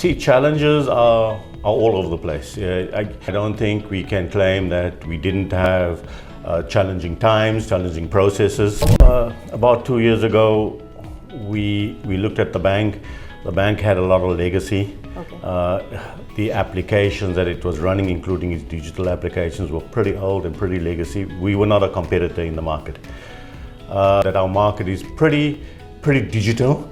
See, challenges are all over the place. I don't think we can claim that we didn't have challenging times, challenging processes. About 2 years ago, we looked at the bank. The bank had a lot of legacy. Okay. The applications that it was running, including its digital applications, were pretty old and pretty legacy. We were not a competitor in the market. That our market is pretty digital,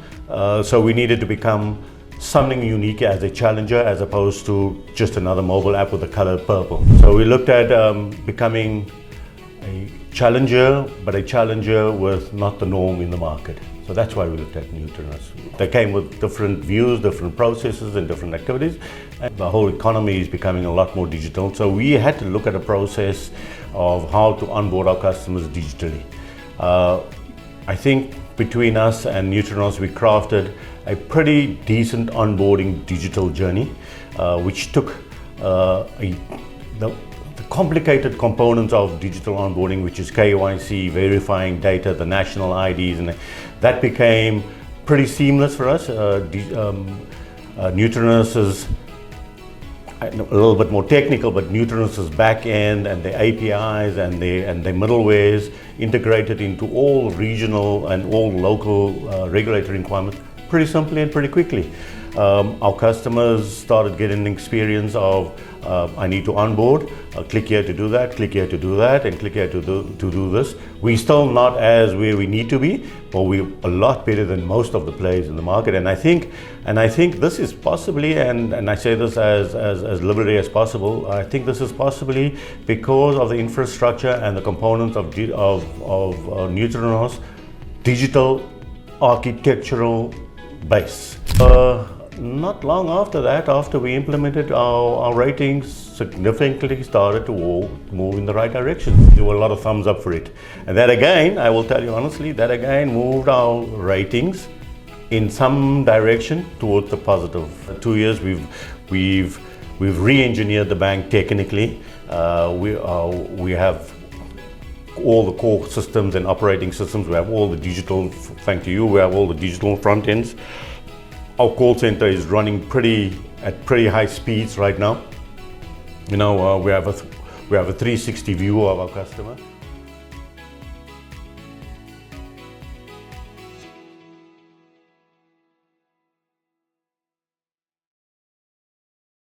so we needed to become something unique as a challenger, as opposed to just another mobile app with the color purple. So we looked at becoming a challenger, but a challenger with not the norm in the market. So that's why we looked at Neutrinos. They came with different views, different processes and different activities. And the whole economy is becoming a lot more digital. So we had to look at a process of how to onboard our customers digitally. I think between us and Neutrinos, we crafted a pretty decent onboarding digital journey, which took the complicated components of digital onboarding, which is KYC, verifying data, the National IDs, and that became pretty seamless for us. Neutrinos is a little bit more technical, but Neutrinos' back end and the APIs and the middlewares integrated into all regional and all local regulatory requirements pretty simply and pretty quickly. Our customers started getting an experience of I need to onboard, click here to do that, click here to do that, and click here to do this. We're still not as where we need to be, but we're a lot better than most of the players in the market. And I think this is possibly, and I say this as liberally as possible, I think this is possibly because of the infrastructure and the components of Neutrinos' digital architectural base. Not long after that, after we implemented our ratings, significantly started to move in the right direction. There were a lot of thumbs up for it. And that again, I will tell you honestly, that again moved our ratings in some direction towards the positive. 2 years we've re-engineered the bank technically. We have all the core systems and operating systems. We have all the digital, thanks to you, we have all the digital front ends. Our call center is running at pretty high speeds right now. You know, we have a 360 view of our customer.